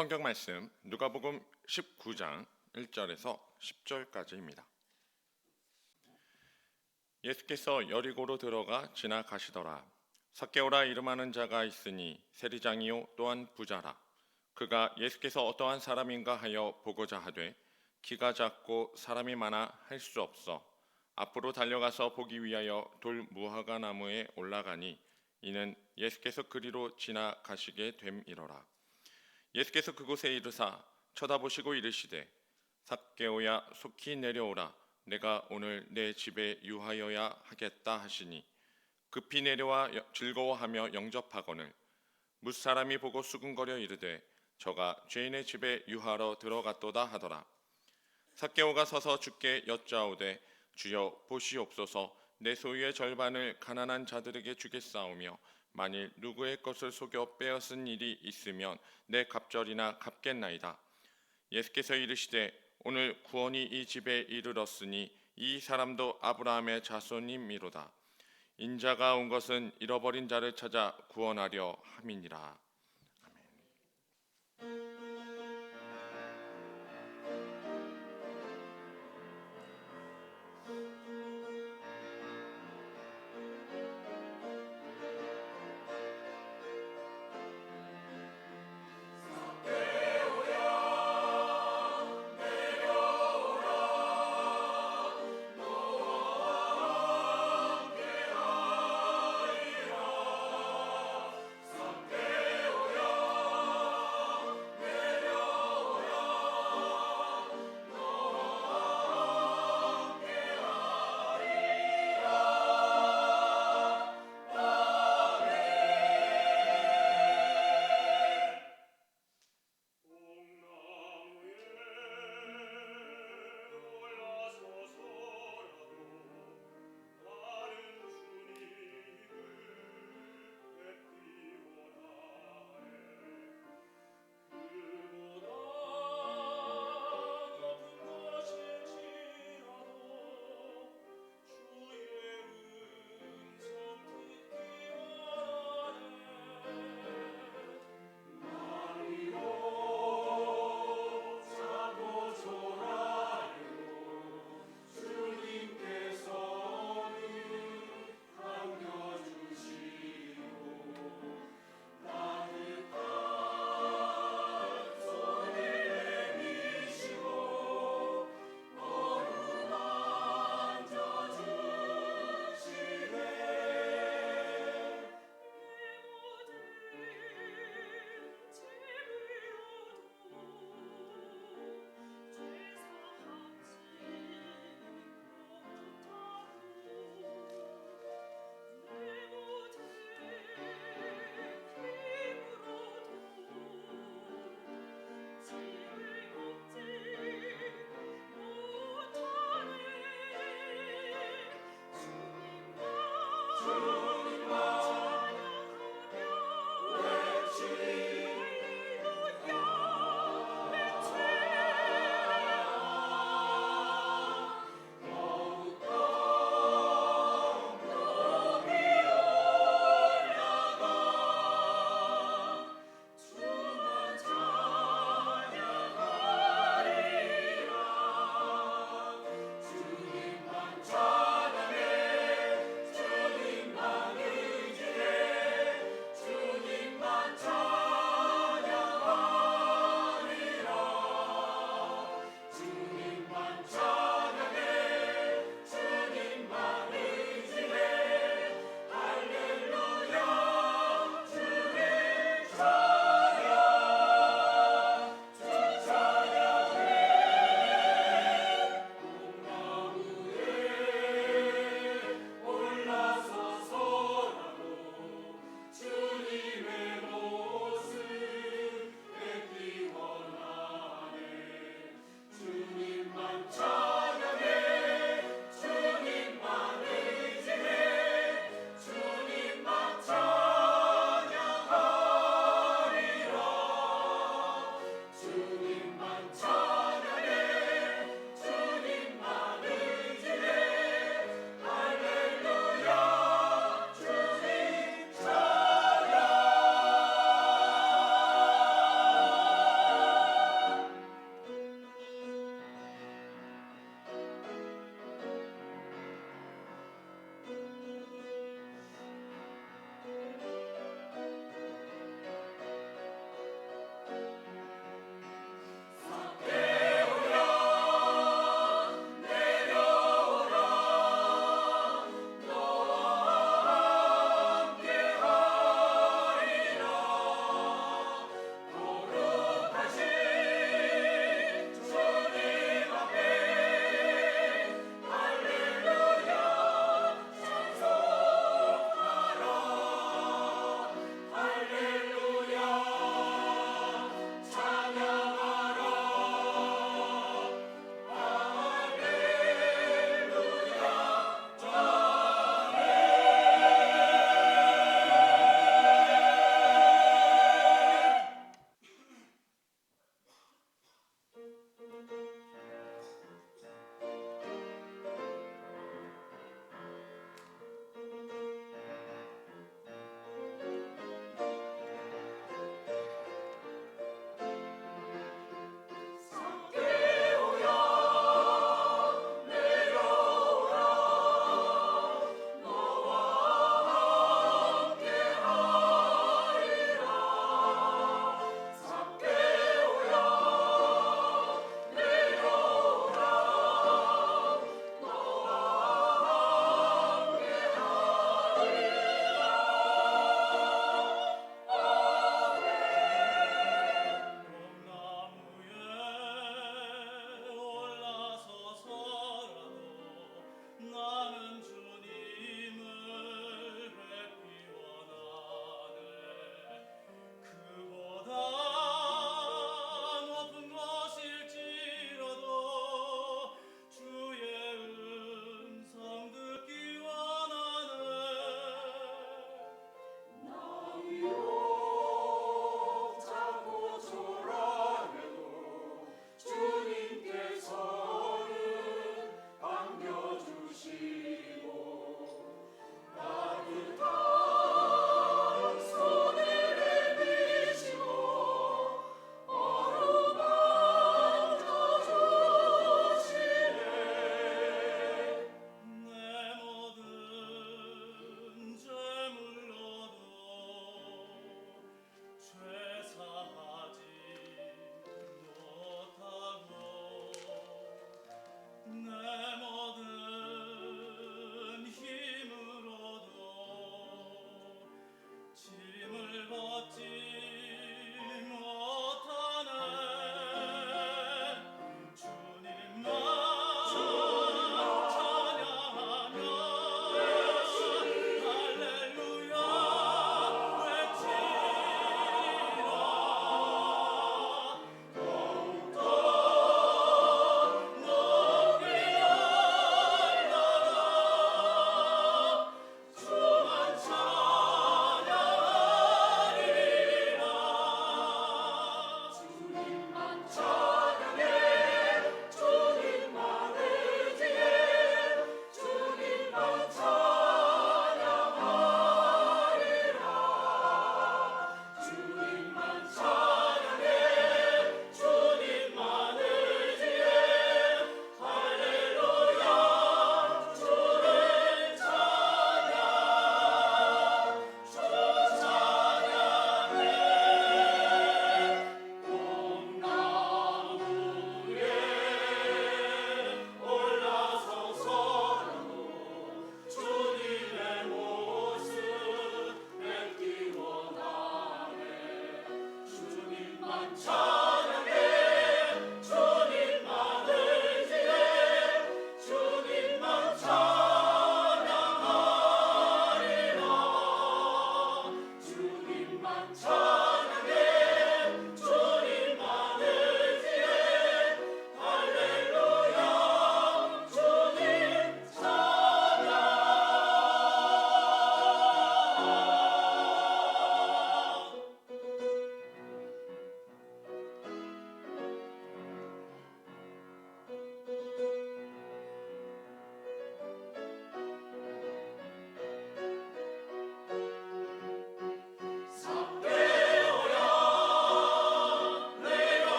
성경 말씀 누가복음 19장 1절에서 10절까지입니다. 예수께서 여리고로 들어가 지나가시더라. 삭개오라 이름하는 자가 있으니 세리장이요 또한 부자라. 그가 예수께서 어떠한 사람인가 하여 보고자 하되 키가 작고 사람이 많아 할 수 없어 앞으로 달려가서 보기 위하여 돌 무화과 나무에 올라가니 이는 예수께서 그리로 지나가시게 됨이러라. 예수께서 그곳에 이르사 쳐다보시고 이르시되 삭개오야 속히 내려오라. 내가 오늘 내 집에 유하여야 하겠다 하시니 급히 내려와 즐거워하며 영접하거늘 무사람이 보고 수군거려 이르되 저가 죄인의 집에 유하러 들어갔도다 하더라. 삭개오가 서서 주께 여짜오되 주여 보시옵소서, 내 소유의 절반을 가난한 자들에게 주겠사오며 만일 누구의 것을 속여 빼앗은 일이 있으면 내 갑절이나 갚겠나이다. 예수께서 이르시되 오늘 구원이 이 집에 이르렀으니 이 사람도 아브라함의 자손임이로다. 인자가 온 것은 잃어버린 자를 찾아 구원하려 함이니라.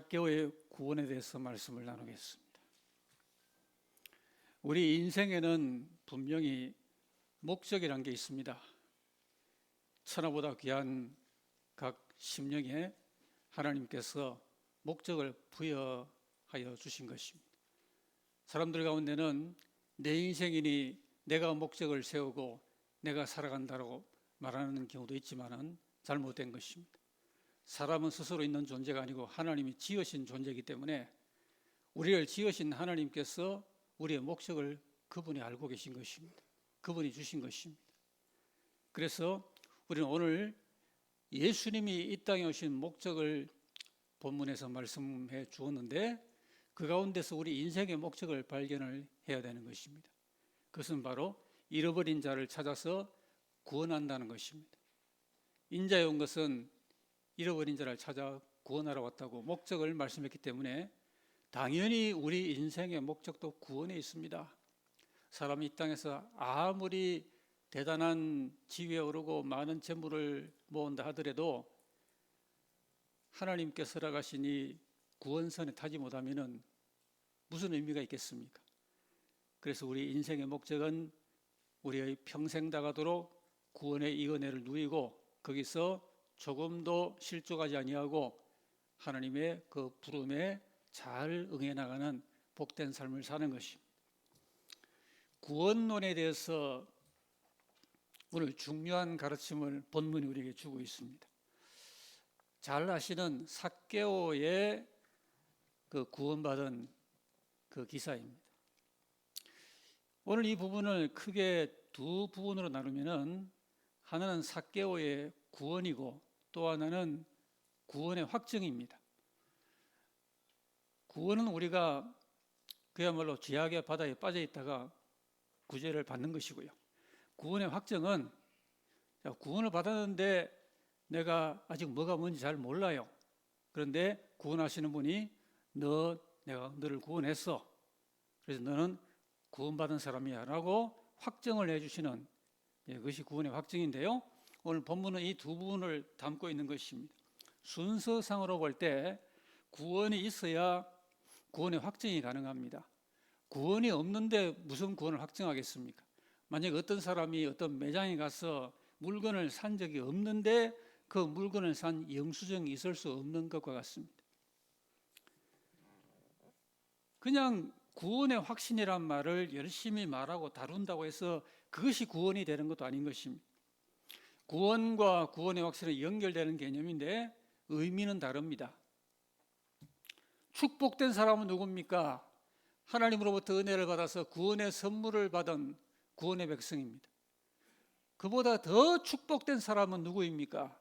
삭개오의 구원에 대해서 말씀을 나누겠습니다. 우리 인생에는 분명히 목적이란 게 있습니다. 천하보다 귀한 각 심령에 하나님께서 목적을 부여하여 주신 것입니다. 사람들 가운데는 내 인생이니 내가 목적을 세우고 내가 살아간다고 말하는 경우도 있지만 잘못된 것입니다. 사람은 스스로 있는 존재가 아니고 하나님이 지으신 존재이기 때문에 우리를 지으신 하나님께서 우리의 목적을 그분이 알고 계신 것입니다. 그분이 주신 것입니다. 그래서 우리는 오늘 예수님이 이 땅에 오신 목적을 본문에서 말씀해 주었는데 그 가운데서 우리 인생의 목적을 발견을 해야 되는 것입니다. 그것은 바로 잃어버린 자를 찾아서 구원한다는 것입니다. 인자에 온 것은 잃어버린 자를 찾아 구원하러 왔다고 목적을 말씀했기 때문에 당연히 우리 인생의 목적도 구원에 있습니다. 사람이 이 땅에서 아무리 대단한 지위에 오르고 많은 재물을 모은다 하더라도 하나님께서 허락하신 이 구원선에 타지 못하면 무슨 의미가 있겠습니까? 그래서 우리 인생의 목적은 우리의 평생 다가도록 구원의 이 은혜를 누리고 거기서 조금도 실족하지 아니하고 하나님의 그 부름에 잘 응해 나가는 복된 삶을 사는 것입니다. 구원론에 대해서 오늘 중요한 가르침을 본문이 우리에게 주고 있습니다. 잘 아시는 삭개오의 그 구원받은 그 기사입니다. 오늘 이 부분을 크게 두 부분으로 나누면은 하나는 삭개오의 구원이고 또 하나는 구원의 확증입니다. 구원은 우리가 그야말로 죄악의 바다에 빠져 있다가 구제를 받는 것이고요. 구원의 확증은 구원을 받았는데 내가 아직 뭐가 뭔지 잘 몰라요. 그런데 구원하시는 분이 내가 너를 구원했어. 그래서 너는 구원받은 사람이야 라고 확정을 해주시는 그것이 구원의 확증인데요. 오늘 본문은 이 두 부분을 담고 있는 것입니다. 순서상으로 볼 때 구원이 있어야 구원의 확증이 가능합니다. 구원이 없는데 무슨 구원을 확증하겠습니까? 만약 어떤 사람이 어떤 매장에 가서 물건을 산 적이 없는데 그 물건을 산 영수증이 있을 수 없는 것과 같습니다. 그냥 구원의 확신이란 말을 열심히 말하고 다룬다고 해서 그것이 구원이 되는 것도 아닌 것입니다. 구원과 구원의 확신은 연결되는 개념인데 의미는 다릅니다. 축복된 사람은 누굽니까? 하나님으로부터 은혜를 받아서 구원의 선물을 받은 구원의 백성입니다. 그보다 더 축복된 사람은 누구입니까?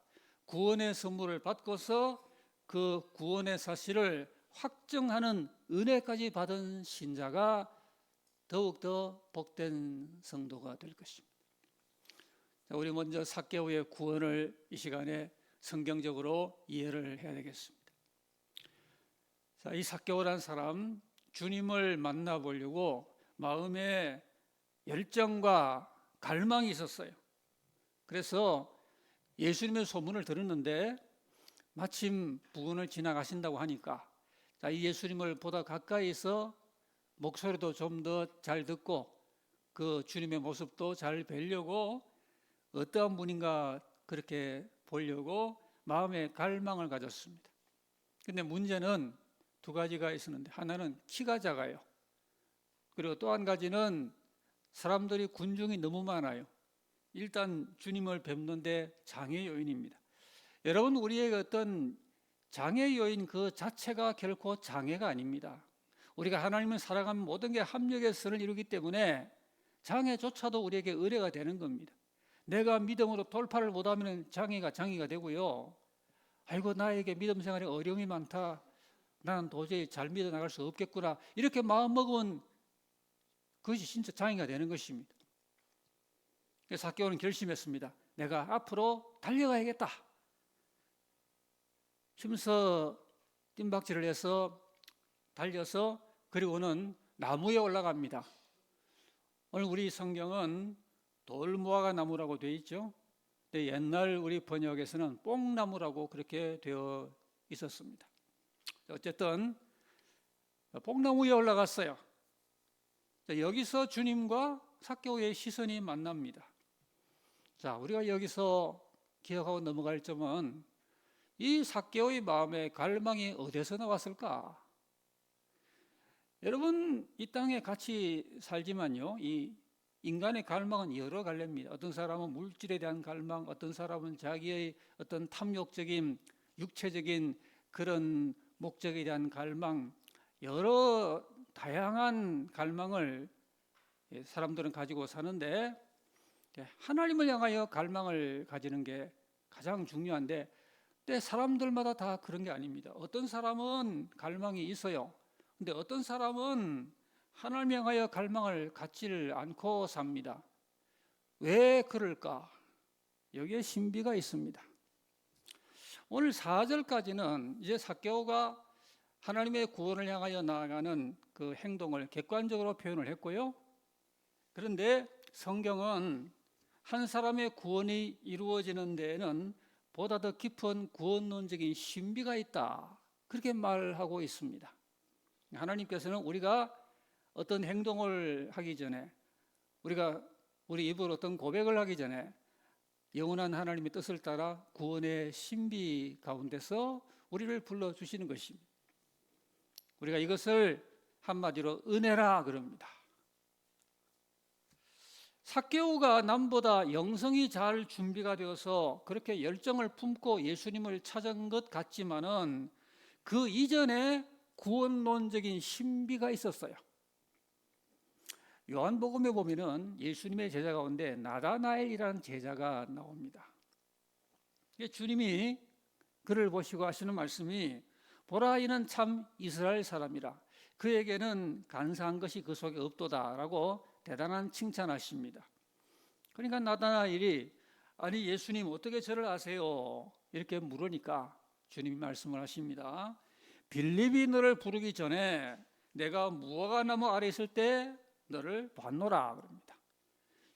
구원의 선물을 받고서 그 구원의 사실을 확정하는 은혜까지 받은 신자가 더욱더 복된 성도가 될 것입니다. 자, 우리 먼저 삭개오의 구원을 이 시간에 성경적으로 이해를 해야 되겠습니다. 자, 이 삭개오라는 사람 주님을 만나보려고 마음에 열정과 갈망이 있었어요. 그래서 예수님의 소문을 들었는데 마침 부근을 지나가신다고 하니까 이 예수님을 보다 가까이서 목소리도 좀 더 잘 듣고 그 주님의 모습도 잘 뵈려고 어떠한 분인가 그렇게 보려고 마음에 갈망을 가졌습니다. 근데 문제는 두 가지가 있었는데 하나는 키가 작아요. 그리고 또 한 가지는 사람들이 군중이 너무 많아요. 일단 주님을 뵙는데 장애 요인입니다. 여러분, 우리의 어떤 장애 요인 그 자체가 결코 장애가 아닙니다. 우리가 하나님을 살아가면 모든 게 합력의 선을 이루기 때문에 장애조차도 우리에게 의뢰가 되는 겁니다. 내가 믿음으로 돌파를 못하면 장애가 되고요. 아이고, 나에게 믿음 생활에 어려움이 많다. 나는 도저히 잘 믿어 나갈 수 없겠구나. 이렇게 마음먹으면 그것이 진짜 장애가 되는 것입니다. 그래서 삭개오는 결심했습니다. 내가 앞으로 달려가야겠다. 힘써 뜀박질을 해서 달려서 그리고는 나무에 올라갑니다. 오늘 우리 성경은 돌무화과 나무라고 되어 있죠. 근데 옛날 우리 번역에서는 뽕나무라고 그렇게 되어 있었습니다. 어쨌든 뽕나무 위에 올라갔어요. 여기서 주님과 삭개오의 시선이 만납니다. 자, 우리가 여기서 기억하고 넘어갈 점은 이 삭개오의 마음의 갈망이 어디서 나왔을까? 여러분, 이 땅에 같이 살지만요, 이 인간의 갈망은 여러 갈래입니다. 어떤 사람은 물질에 대한 갈망, 어떤 사람은 자기의 어떤 탐욕적인 육체적인 그런 목적에 대한 갈망, 여러 다양한 갈망을 사람들은 가지고 사는데, 하나님을 향하여 갈망을 가지는 게 가장 중요한데, 근데 사람들마다 다 그런 게 아닙니다. 어떤 사람은 갈망이 있어요. 근데 어떤 사람은 하나님 향하여 갈망을 갖지를 않고 삽니다. 왜 그럴까? 여기에 신비가 있습니다. 오늘 4절까지는 이제 삭개오가 하나님의 구원을 향하여 나아가는 그 행동을 객관적으로 표현을 했고요. 그런데 성경은 한 사람의 구원이 이루어지는 데에는 보다 더 깊은 구원론적인 신비가 있다, 그렇게 말하고 있습니다. 하나님께서는 우리가 어떤 행동을 하기 전에, 우리가 우리 입으로 어떤 고백을 하기 전에 영원한 하나님의 뜻을 따라 구원의 신비 가운데서 우리를 불러주시는 것입니다. 우리가 이것을 한마디로 은혜라 그럽니다. 삭개오가 남보다 영성이 잘 준비가 되어서 그렇게 열정을 품고 예수님을 찾은 것 같지만은 그 이전에 구원론적인 신비가 있었어요. 요한복음에 보면은 예수님의 제자 가운데 나다나엘이라는 제자가 나옵니다. 주님이 그를 보시고 하시는 말씀이, 보라, 이는 참 이스라엘 사람이라, 그에게는 간사한 것이 그 속에 없도다라고 대단한 칭찬하십니다. 그러니까 나다나엘이, 아니 예수님 어떻게 저를 아세요? 이렇게 물으니까 주님이 말씀을 하십니다. 빌립이 너를 부르기 전에 내가 무화과 나무 아래 있을 때 너를 봤노라 그럽니다.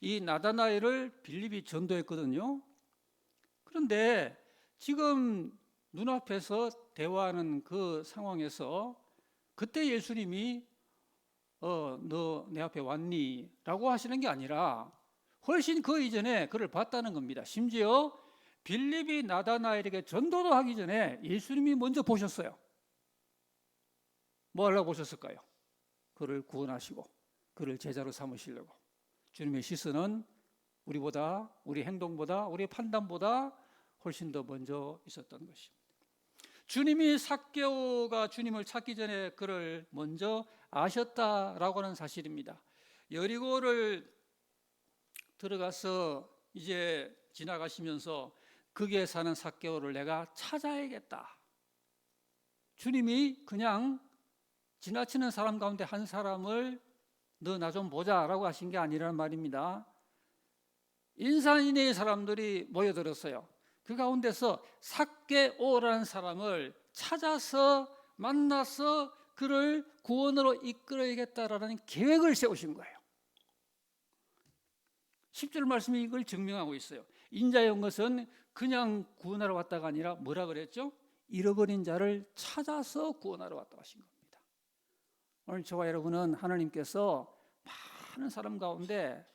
이 나다나엘을 빌립이 전도했거든요. 그런데 지금 눈앞에서 대화하는 그 상황에서 그때 예수님이 너 내 앞에 왔니? 라고 하시는 게 아니라 훨씬 그 이전에 그를 봤다는 겁니다. 심지어 빌립이 나다나엘에게 전도도 하기 전에 예수님이 먼저 보셨어요. 뭐 하려고 보셨을까요? 그를 구원하시고 그를 제자로 삼으시려고. 주님의 시선은 우리보다, 우리 행동보다, 우리 판단보다 훨씬 더 먼저 있었던 것입니다. 주님이 삭개오가 주님을 찾기 전에 그를 먼저 아셨다라고 하는 사실입니다. 여리고를 들어가서 이제 지나가시면서 거기에 사는 삭개오를 내가 찾아야겠다. 주님이 그냥 지나치는 사람 가운데 한 사람을 너 나 좀 보자라고 하신 게 아니라는 말입니다. 인산인해의 사람들이 모여들었어요. 그 가운데서 삭개오라는 사람을 찾아서 만나서 그를 구원으로 이끌어야겠다라는 계획을 세우신 거예요. 10절 말씀이 이걸 증명하고 있어요. 인자의 온 것은 그냥 구원하러 왔다가 아니라 뭐라 그랬죠? 잃어버린 자를 찾아서 구원하러 왔다고 하신 겁니다. 오늘 저와 여러분은 하나님께서 많은 사람 가운데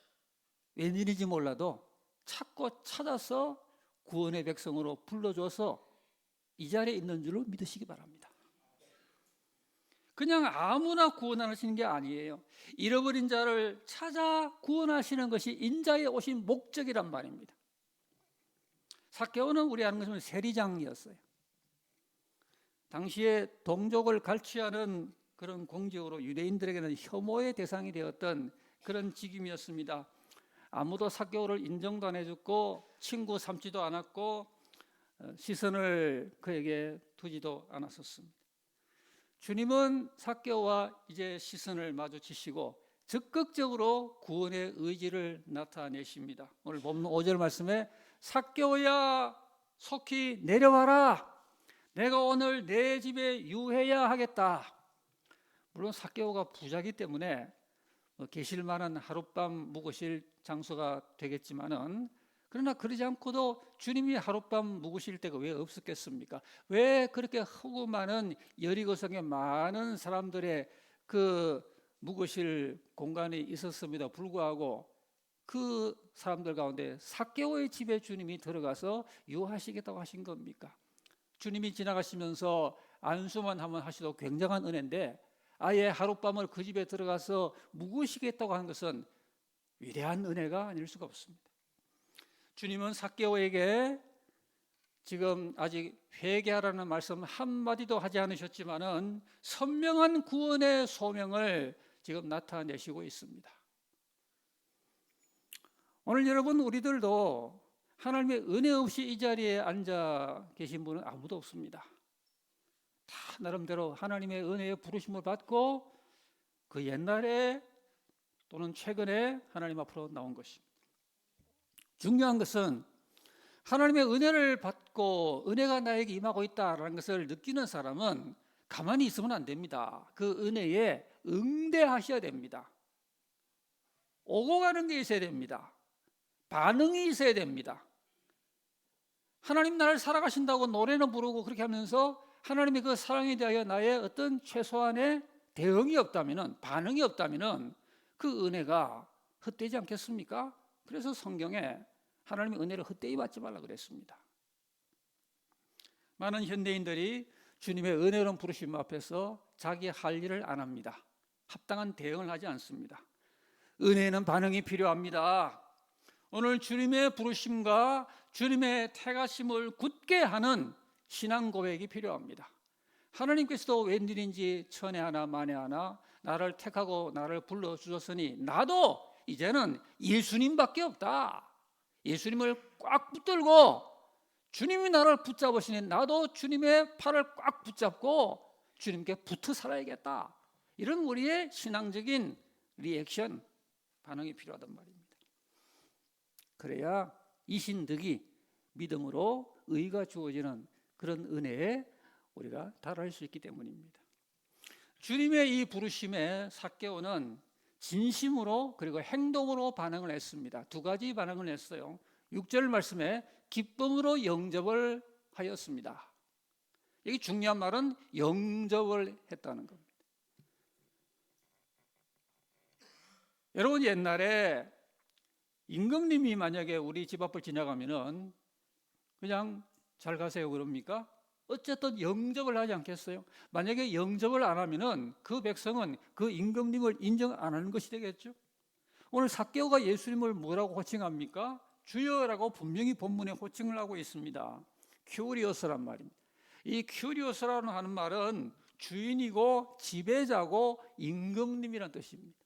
웬일인지 몰라도 찾고 찾아서 구원의 백성으로 불러줘서 이 자리에 있는 줄로 믿으시기 바랍니다. 그냥 아무나 구원하시는 게 아니에요. 잃어버린 자를 찾아 구원하시는 것이 인자에 오신 목적이란 말입니다. 삭개오는 우리 아는 것은 세리장이었어요. 당시에 동족을 갈취하는 그런 공적으로 유대인들에게는 혐오의 대상이 되었던 그런 직임이었습니다. 아무도 삭개오를 인정도 안 해줬고 친구 삼지도 않았고 시선을 그에게 두지도 않았었습니다. 주님은 삭개오와 이제 시선을 마주치시고 적극적으로 구원의 의지를 나타내십니다. 오늘 본문 5절 말씀에 삭개오야 속히 내려와라, 내가 오늘 내 집에 유해야 하겠다. 물론 삭개오가 부자기 때문에 계실 만한 하룻밤 묵으실 장소가 되겠지만은 그러나 그러지 않고도 주님이 하룻밤 묵으실 때가 왜 없었겠습니까? 왜 그렇게 크고 많은 여리고성에 많은 사람들의 그 묵으실 공간이 있었음에도 불구하고 그 사람들 가운데 삭개오의 집에 주님이 들어가서 유하시겠다고 하신 겁니까? 주님이 지나가시면서 안수만 한번 하셔도 굉장한 은혜인데 아예 하룻밤을 그 집에 들어가서 묵으시겠다고 하는 것은 위대한 은혜가 아닐 수가 없습니다. 주님은 삭개오에게 지금 아직 회개하라는 말씀 한마디도 하지 않으셨지만은 선명한 구원의 소명을 지금 나타내시고 있습니다. 오늘 여러분 우리들도 하나님의 은혜 없이 이 자리에 앉아 계신 분은 아무도 없습니다. 다 나름대로 하나님의 은혜의 부르심을 받고 그 옛날에 또는 최근에 하나님 앞으로 나온 것입니다. 중요한 것은 하나님의 은혜를 받고 은혜가 나에게 임하고 있다는 것을 느끼는 사람은 가만히 있으면 안 됩니다. 그 은혜에 응대하셔야 됩니다. 오고 가는 게 있어야 됩니다. 반응이 있어야 됩니다. 하나님 나를 사랑하신다고 노래는 부르고 그렇게 하면서 하나님의 그 사랑에 대하여 나의 어떤 최소한의 대응이 없다면, 반응이 없다면 그 은혜가 헛되지 않겠습니까? 그래서 성경에 하나님의 은혜를 헛되이 받지 말라 그랬습니다. 많은 현대인들이 주님의 은혜로운 부르심 앞에서 자기 할 일을 안 합니다. 합당한 대응을 하지 않습니다. 은혜는 반응이 필요합니다. 오늘 주님의 부르심과 주님의 택하심을 굳게 하는 신앙 고백이 필요합니다. 하나님께서도 웬일인지 천에 하나 만에 하나 나를 택하고 나를 불러주셨으니 나도 이제는 예수님밖에 없다. 예수님을 꽉 붙들고 주님이 나를 붙잡으시니 나도 주님의 팔을 꽉 붙잡고 주님께 붙어 살아야겠다. 이런 우리의 신앙적인 리액션, 반응이 필요하단 말입니다. 그래야 이신득이 믿음으로 의가 주어지는 그런 은혜에 우리가 달할 수 있기 때문입니다. 주님의 이 부르심에 삭개오는 진심으로 그리고 행동으로 반응을 했습니다. 두 가지 반응을 했어요. 6절 말씀에 기쁨으로 영접을 하였습니다. 여기 중요한 말은 영접을 했다는 겁니다. 여러분 옛날에 임금님이 만약에 우리 집 앞을 지나가면은 그냥 잘 가세요 그럽니까? 어쨌든 영접을 하지 않겠어요? 만약에 영접을 안 하면은 그 백성은 그 임금님을 인정 안 하는 것이 되겠죠. 오늘 삭개오가 예수님을 뭐라고 호칭합니까? 주여라고 분명히 본문에 호칭을 하고 있습니다. 큐리오스란 말입니다. 이 큐리오스라는 하는 말은 주인이고 지배자고 임금님이라는 뜻입니다.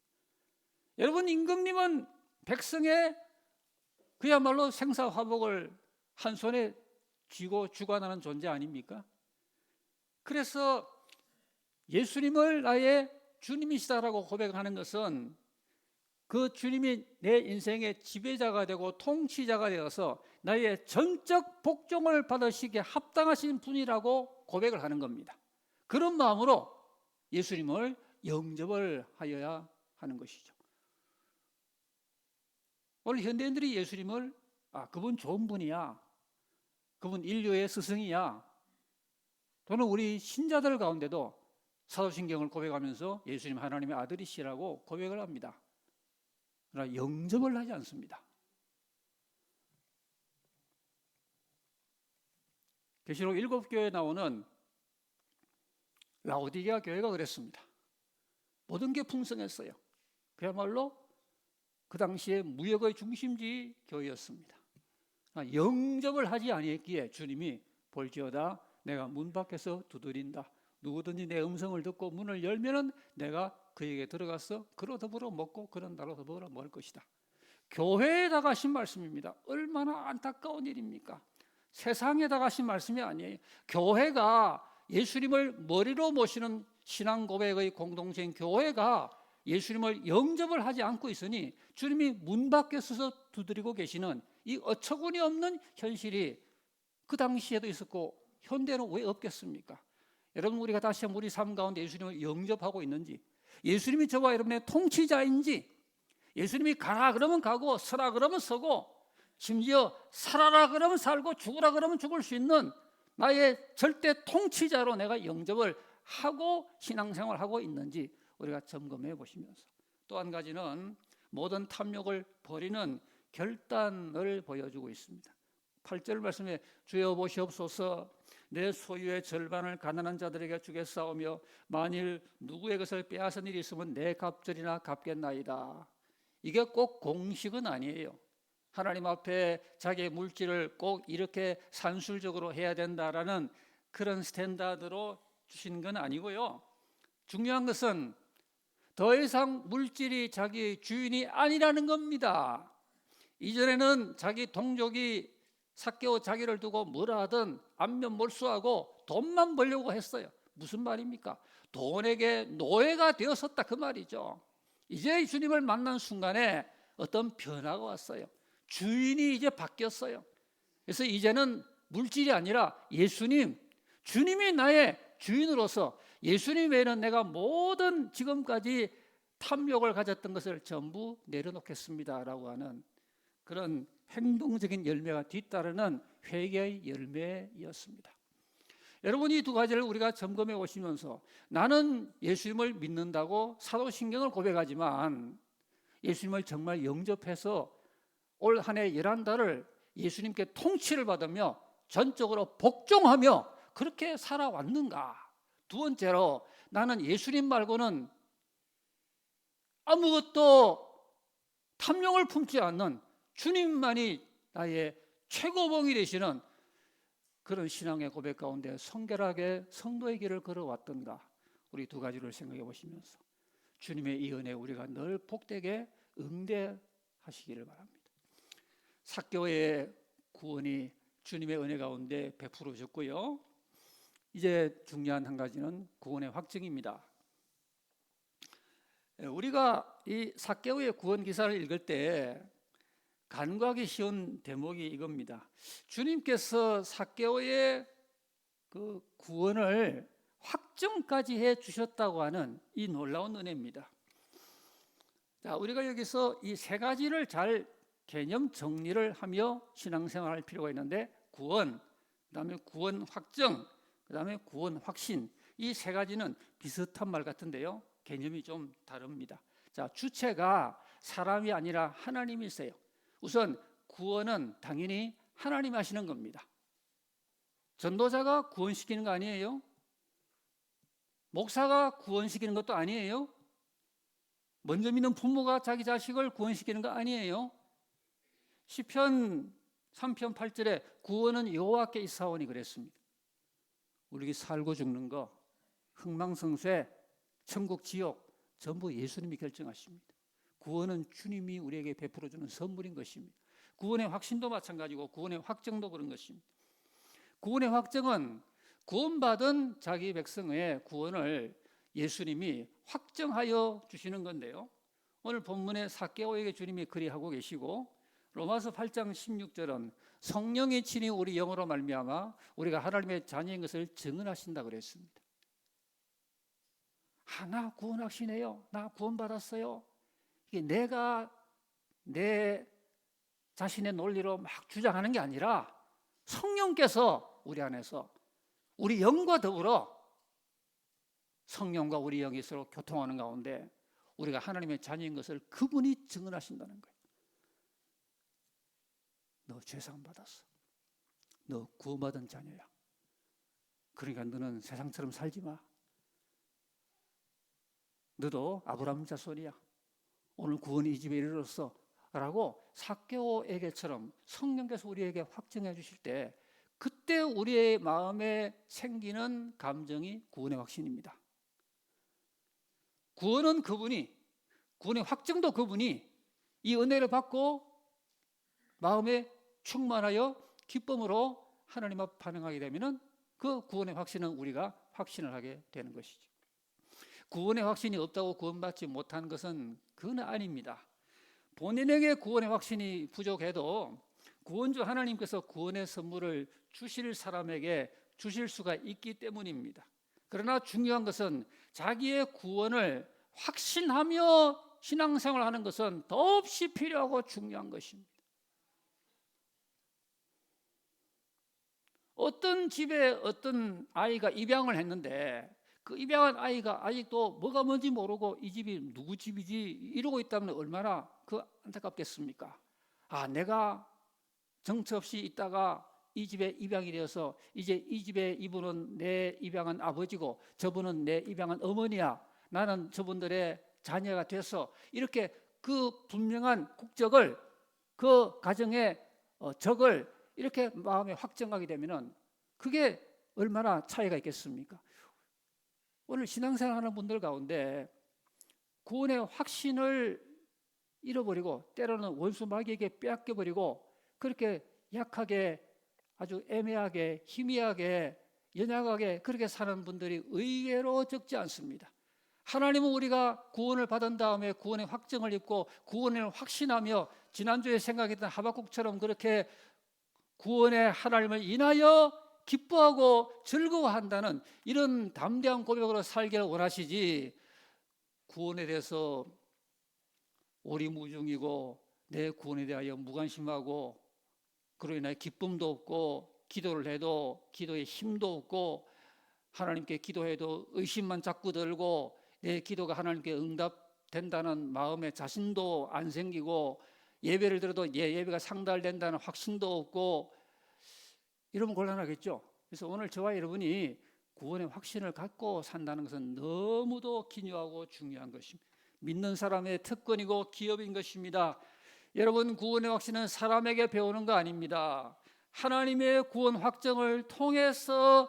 여러분 임금님은 백성의 그야말로 생사화복을 한 손에 쥐고 주관하는 존재 아닙니까? 그래서 예수님을 나의 주님이시다라고 고백하는 것은 그 주님이 내 인생의 지배자가 되고 통치자가 되어서 나의 전적 복종을 받으시기에 합당하신 분이라고 고백을 하는 겁니다. 그런 마음으로 예수님을 영접을 하여야 하는 것이죠. 오늘 현대인들이 예수님을 그분 좋은 분이야, 그분 인류의 스승이야, 또는 우리 신자들 가운데도 사도신경을 고백하면서 예수님 하나님의 아들이시라고 고백을 합니다. 그러나 영접을 하지 않습니다. 계시록 7교회에 나오는 라오디게아 교회가 그랬습니다. 모든 게 풍성했어요. 그야말로 그 당시에 무역의 중심지 교회였습니다. 영접을 하지 아니했기에 주님이 볼지어다 내가 문 밖에서 두드린다. 누구든지 내 음성을 듣고 문을 열면은 내가 그에게 들어가서 그로 더불어 먹고 그런 나로 더불어 먹을 것이다. 교회에다가 하신 말씀입니다. 얼마나 안타까운 일입니까? 세상에다가 하신 말씀이 아니에요. 교회가 예수님을 머리로 모시는 신앙 고백의 공동체인 교회가 예수님을 영접을 하지 않고 있으니 주님이 문 밖에 서서 두드리고 계시는 이 어처구니 없는 현실이 그 당시에도 있었고 현대는 왜 없겠습니까? 여러분 우리가 다시 한번 우리 삶 가운데 예수님을 영접하고 있는지, 예수님이 저와 여러분의 통치자인지, 예수님이 가라 그러면 가고 서라 그러면 서고 심지어 살아라 그러면 살고 죽으라 그러면 죽을 수 있는 나의 절대 통치자로 내가 영접을 하고 신앙생활을 하고 있는지 우리가 점검해 보시면서, 또 한 가지는 모든 탐욕을 버리는 결단을 보여주고 있습니다. 8절 말씀에 주여 보시옵소서, 내 소유의 절반을 가난한 자들에게 주겠사오며 만일 누구의 것을 빼앗은 일이 있으면 내 갑절이나 갚겠나이다. 이게 꼭 공식은 아니에요. 하나님 앞에 자기의 물질을 꼭 이렇게 산술적으로 해야 된다라는 그런 스탠다드로 주신 건 아니고요. 중요한 것은 더 이상 물질이 자기 주인이 아니라는 겁니다. 이전에는 자기 동족이 삭개오 자기를 두고 뭐라 하든 안면 몰수하고 돈만 벌려고 했어요. 무슨 말입니까? 돈에게 노예가 되었었다 그 말이죠. 이제 주님을 만난 순간에 어떤 변화가 왔어요. 주인이 이제 바뀌었어요. 그래서 이제는 물질이 아니라 예수님, 주님이 나의 주인으로서 예수님 외에는 내가 모든 지금까지 탐욕을 가졌던 것을 전부 내려놓겠습니다라고 하는 그런 행동적인 열매가 뒤따르는 회개의 열매였습니다. 여러분, 이 두 가지를 우리가 점검해 보시면서 나는 예수님을 믿는다고 사도신경을 고백하지만 예수님을 정말 영접해서 올 한 해 11달을 예수님께 통치를 받으며 전적으로 복종하며 그렇게 살아왔는가? 두 번째로, 나는 예수님 말고는 아무것도 탐욕을 품지 않는 주님만이 나의 최고봉이 되시는 그런 신앙의 고백 가운데 성결하게 성도의 길을 걸어왔던가? 우리 두 가지를 생각해 보시면서 주님의 이 은혜 우리가 늘 복되게 응대하시기를 바랍니다. 삭개오의 구원이 주님의 은혜 가운데 베풀어졌고요. 이제 중요한 한 가지는 구원의 확증입니다. 우리가 이 삭개오의 구원 기사를 읽을 때 간과하기 쉬운 대목이 이겁니다. 주님께서 삭개오의 그 구원을 확증까지 해 주셨다고 하는 이 놀라운 은혜입니다. 자, 우리가 여기서 이 세 가지를 잘 개념 정리를 하며 신앙생활할 필요가 있는데, 구원, 그다음에 구원 확정, 그다음에 구원 확신, 이 세 가지는 비슷한 말 같은데요, 개념이 좀 다릅니다. 자, 주체가 사람이 아니라 하나님이세요. 우선 구원은 당연히 하나님 하시는 겁니다. 전도자가 구원시키는 거 아니에요? 목사가 구원시키는 것도 아니에요? 먼저 믿는 부모가 자기 자식을 구원시키는 거 아니에요? 시편 3편 8절에 구원은 여호와께 있사오니 그랬습니다. 우리 살고 죽는 거, 흥망성쇠, 천국 지옥 전부 예수님이 결정하십니다. 구원은 주님이 우리에게 베풀어주는 선물인 것입니다. 구원의 확신도 마찬가지고 구원의 확정도 그런 것입니다. 구원의 확정은 구원받은 자기 백성의 구원을 예수님이 확정하여 주시는 건데요, 오늘 본문의 삭개오에게 주님이 그리하고 계시고, 로마서 8장 16절은 성령이 친히 우리 영으로 말미암아 우리가 하나님의 자녀인 것을 증언하신다 그랬습니다. 나 구원 확신해요, 나 구원받았어요, 이게 내가 내 자신의 논리로 막 주장하는 게 아니라 성령께서 우리 안에서 우리 영과 더불어 성령과 우리 영이 서로 교통하는 가운데 우리가 하나님의 자녀인 것을 그분이 증언하신다는 거예요. 너 죄사함 받았어, 너 구원받은 자녀야, 그러니까 너는 세상처럼 살지 마, 너도 아브라함 자손이야, 오늘 구원이 이 집에 이르렀어 라고 삭개오에게처럼 성령께서 우리에게 확증해 주실 때, 그때 우리의 마음에 생기는 감정이 구원의 확신입니다. 구원은 그분이, 구원의 확증도 그분이 이 은혜를 받고 마음에 충만하여 기쁨으로 하나님 앞 반응하게 되면 그 구원의 확신은 우리가 확신을 하게 되는 것이죠. 구원의 확신이 없다고 구원받지 못하는 것은 그건 아닙니다. 본인에게 구원의 확신이 부족해도 구원주 하나님께서 구원의 선물을 주실 사람에게 주실 수가 있기 때문입니다. 그러나 중요한 것은 자기의 구원을 확신하며 신앙생활하는 것은 더없이 필요하고 중요한 것입니다. 어떤 집에 어떤 아이가 입양을 했는데 그 입양한 아이가 아직도 뭐가 뭔지 모르고 이 집이 누구 집이지 이러고 있다면 얼마나 그 안타깝겠습니까? 아, 내가 정처 없이 있다가 이 집에 입양이 되어서 이제 이 집에 이분은 내 입양한 아버지고 저분은 내 입양한 어머니야. 나는 저분들의 자녀가 돼서 이렇게 그 분명한 국적을 그 가정의 적을 이렇게 마음에 확정하게 되면은 그게 얼마나 차이가 있겠습니까? 오늘 신앙생활 하는 분들 가운데 구원의 확신을 잃어버리고 때로는 원수 마귀에게 빼앗겨버리고 그렇게 약하게 아주 애매하게 희미하게 연약하게 그렇게 사는 분들이 의외로 적지 않습니다. 하나님은 우리가 구원을 받은 다음에 구원의 확정을 입고 구원을 확신하며 지난주에 생각했던 하박국처럼 그렇게 구원의 하나님을 인하여 기뻐하고 즐거워한다는 이런 담대한 고백으로 살기를 원하시지, 구원에 대해서 오리무중이고 내 구원에 대하여 무관심하고 그로 인하여 기쁨도 없고 기도를 해도 기도에 힘도 없고 하나님께 기도해도 의심만 자꾸 들고 내 기도가 하나님께 응답된다는 마음에 자신도 안 생기고 예배를 들어도 예배가 상달된다는 확신도 없고 이러면 곤란하겠죠. 그래서 오늘 저와 여러분이 구원의 확신을 갖고 산다는 것은 너무도 기묘하고 중요한 것입니다. 믿는 사람의 특권이고 기업인 것입니다. 여러분, 구원의 확신은 사람에게 배우는 거 아닙니다. 하나님의 구원 확정을 통해서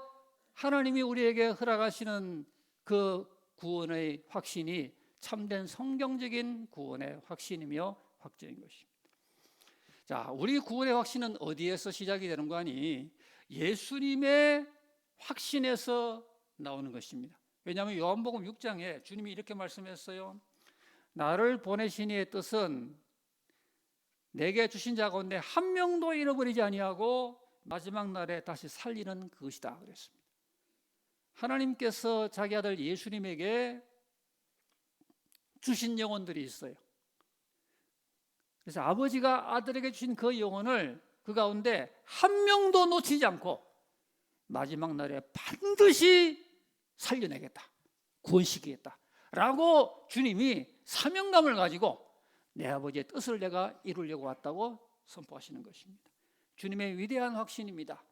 하나님이 우리에게 허락하시는 그 구원의 확신이 참된 성경적인 구원의 확신이며 확정인 것입니다. 자, 우리 구원의 확신은 어디에서 시작이 되는 거 아니? 예수님의 확신에서 나오는 것입니다. 왜냐하면 요한복음 6장에 주님이 이렇게 말씀했어요. 나를 보내신 이의 뜻은 내게 주신 자 가운데 한 명도 잃어버리지 아니하고 마지막 날에 다시 살리는 그것이다 그랬습니다. 하나님께서 자기 아들 예수님에게 주신 영혼들이 있어요. 그래서 아버지가 아들에게 주신 그 영혼을 그 가운데 한 명도 놓치지 않고 마지막 날에 반드시 살려내겠다, 구원시키겠다 라고 주님이 사명감을 가지고 내 아버지의 뜻을 내가 이루려고 왔다고 선포하시는 것입니다. 주님의 위대한 확신입니다.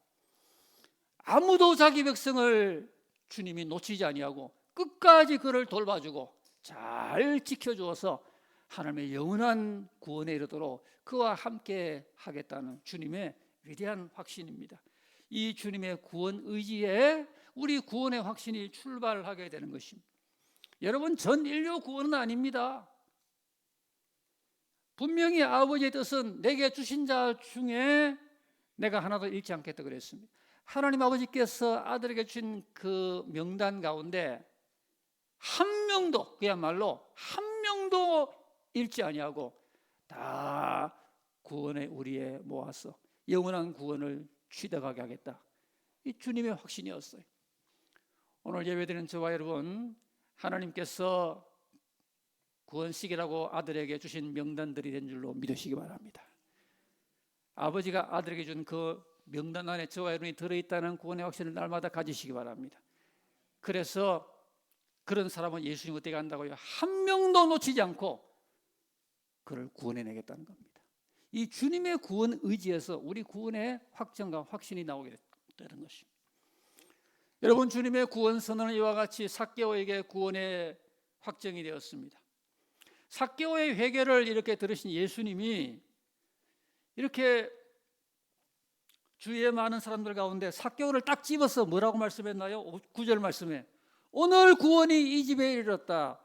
아무도 자기 백성을 주님이 놓치지 아니하고 끝까지 그를 돌봐주고 잘 지켜주어서 하나님의 영원한 구원에 이르도록 그와 함께 하겠다는 주님의 위대한 확신입니다. 이 주님의 구원 의지에 우리 구원의 확신이 출발하게 되는 것입니다. 여러분, 전 인류 구원은 아닙니다. 분명히 아버지의 뜻은 내게 주신 자 중에 내가 하나도 잃지 않겠다 그랬습니다. 하나님 아버지께서 아들에게 주신 그 명단 가운데 한 명도, 그야말로 한 명도 잃지 아니하고 다 구원의 우리에 모아서 영원한 구원을 취득하게 하겠다. 이 주님의 확신이었어요. 오늘 예배드리는 저와 여러분, 하나님께서 구원식이라고 아들에게 주신 명단들이 된 줄로 믿으시기 바랍니다. 아버지가 아들에게 준 그 명단 안에 저와 여러분이 들어있다는 구원의 확신을 날마다 가지시기 바랍니다. 그래서 그런 사람은 예수님 어떻게 한다고요? 한 명도 놓치지 않고 그를 구원해내겠다는 겁니다. 이 주님의 구원 의지에서 우리 구원의 확정과 확신이 나오게 되는 것입니다. 여러분, 주님의 구원 선언은 이와 같이 삭개오에게 구원의 확정이 되었습니다. 삭개오의 회개를 이렇게 들으신 예수님이 이렇게 주위에 많은 사람들 가운데 삭개오를 딱 집어서 뭐라고 말씀했나요? 9절 말씀에 오늘 구원이 이 집에 이르렀다.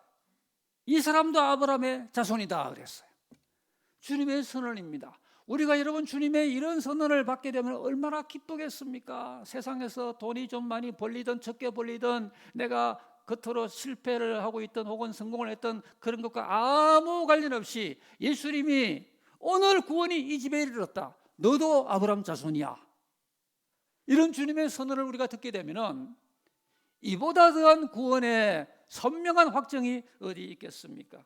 이 사람도 아브라함의 자손이다 그랬어요. 주님의 선언입니다. 우리가 여러분 주님의 이런 선언을 받게 되면 얼마나 기쁘겠습니까? 세상에서 돈이 좀 많이 벌리든 적게 벌리든 내가 겉으로 실패를 하고 있던 혹은 성공을 했던 그런 것과 아무 관련 없이 예수님이 오늘 구원이 이 집에 이르렀다. 너도 아브라함 자손이야. 이런 주님의 선언을 우리가 듣게 되면 이보다 더한 구원의 선명한 확정이 어디 있겠습니까?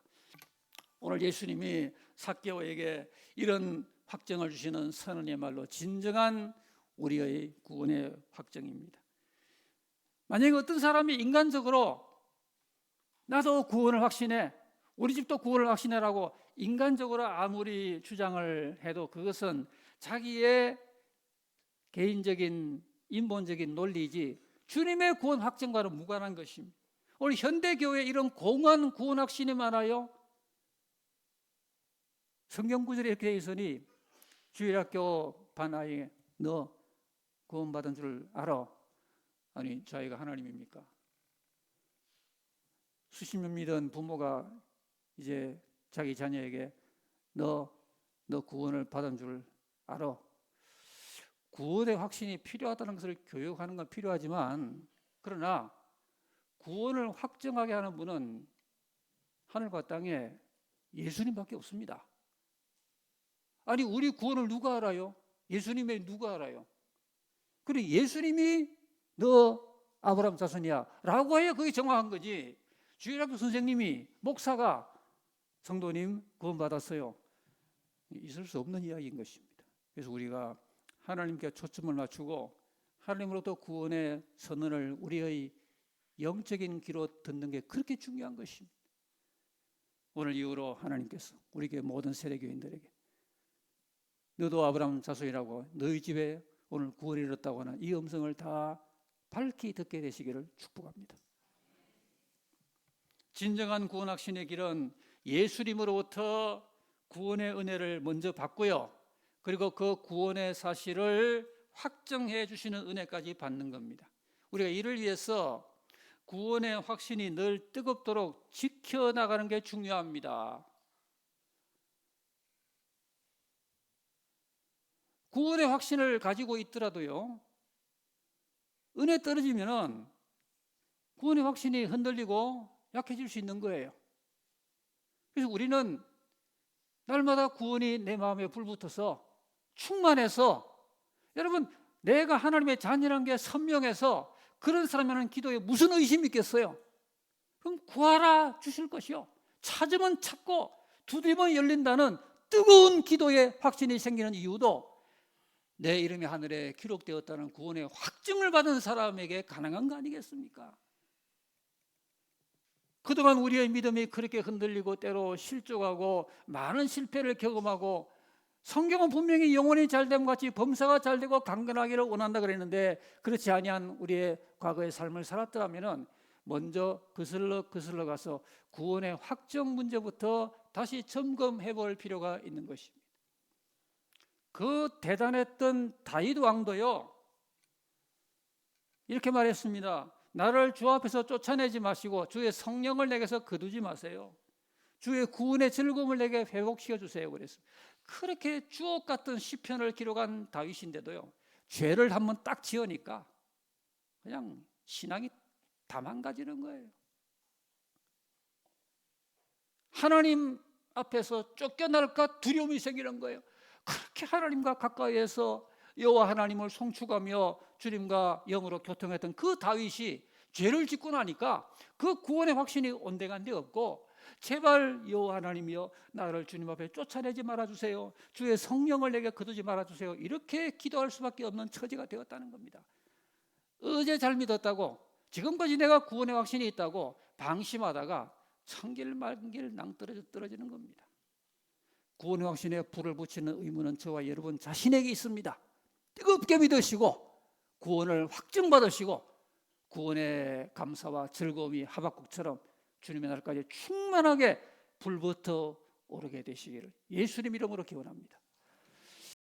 오늘 예수님이 삭개오에게 이런 확정을 주시는 선언이야말로 진정한 우리의 구원의 확정입니다. 만약에 어떤 사람이 인간적으로 나도 구원을 확신해, 우리 집도 구원을 확신해라고 인간적으로 아무리 주장을 해도 그것은 자기의 개인적인 인본적인 논리이지 주님의 구원 확정과는 무관한 것입니다. 오늘 현대교회에 이런 공허한 구원 확신이 많아요. 성경 구절에 이렇게 되어 있으니 주일학교 반 아이에 너 구원받은 줄 알아? 아니 자기가 하나님입니까? 수십 년 믿은 부모가 이제 자기 자녀에게 너 구원을 받은 줄 알아? 구원의 확신이 필요하다는 것을 교육하는 건 필요하지만 그러나 구원을 확정하게 하는 분은 하늘과 땅에 예수님밖에 없습니다. 아니 우리 구원을 누가 알아요? 예수님의 누가 알아요? 그래 예수님이 너 아브라함 자손이야 라고 해야 그게 정확한 거지. 주일학교 선생님이 목사가 성도님 구원받았어요, 있을 수 없는 이야기인 것입니다. 그래서 우리가 하나님께 초점을 맞추고 하나님으로부터 구원의 선언을 우리의 영적인 귀로 듣는 게 그렇게 중요한 것입니다. 오늘 이후로 하나님께서 우리에게 모든 세례교인들에게 너도 아브라함 자손이라고 너희 집에 오늘 구원이 이뤘다고 하는 이 음성을 다 밝히 듣게 되시기를 축복합니다. 진정한 구원 확신의 길은 예수님으로부터 구원의 은혜를 먼저 받고요, 그리고 그 구원의 사실을 확정해 주시는 은혜까지 받는 겁니다. 우리가 이를 위해서 구원의 확신이 늘 뜨겁도록 지켜나가는 게 중요합니다. 구원의 확신을 가지고 있더라도요, 은혜 떨어지면은 구원의 확신이 흔들리고 약해질 수 있는 거예요. 그래서 우리는 날마다 구원이 내 마음에 불붙어서 충만해서, 여러분 내가 하나님의 자녀라는 게 선명해서 그런 사람이 하는 기도에 무슨 의심이 있겠어요? 그럼 구하라 주실 것이요, 찾으면 찾고 두드리면 열린다는 뜨거운 기도의 확신이 생기는 이유도 내 이름이 하늘에 기록되었다는 구원의 확증을 받은 사람에게 가능한 거 아니겠습니까? 그동안 우리의 믿음이 그렇게 흔들리고 때로 실족하고 많은 실패를 경험하고, 성경은 분명히 영혼이 잘됨 같이 범사가 잘되고 강건하기를 원한다 그랬는데 그렇지 아니한 우리의 과거의 삶을 살았더라면 먼저 거슬러 가서 구원의 확정 문제부터 다시 점검해 볼 필요가 있는 것입니다. 그 대단했던 다윗 왕도요, 이렇게 말했습니다. 나를 주 앞에서 쫓아내지 마시고 주의 성령을 내게서 거두지 마세요. 주의 구원의 즐거움을 내게 회복시켜 주세요. 그랬습니다. 그렇게 주옥 같은 시편을 기록한 다윗인데도요, 죄를 한번 딱 지으니까 그냥 신앙이 다 망가지는 거예요. 하나님 앞에서 쫓겨날까 두려움이 생기는 거예요. 그렇게 하나님과 가까이에서 여호와 하나님을 송축하며 주님과 영으로 교통했던 그 다윗이 죄를 짓고 나니까 그 구원의 확신이 온데간데 없고, 제발 여호와 하나님이여 나를 주님 앞에 쫓아내지 말아주세요, 주의 성령을 내게 거두지 말아주세요, 이렇게 기도할 수밖에 없는 처지가 되었다는 겁니다. 어제 잘 믿었다고, 지금까지 내가 구원의 확신이 있다고 방심하다가 천길 만길 낭떠러져 떨어지는 겁니다. 구원의 확신에 불을 붙이는 의무는 저와 여러분 자신에게 있습니다. 뜨겁게 믿으시고 구원을 확증받으시고 구원의 감사와 즐거움이 하박국처럼 주님의 날까지 충만하게 불붙어 오르게 되시기를 예수님 이름으로 기원합니다.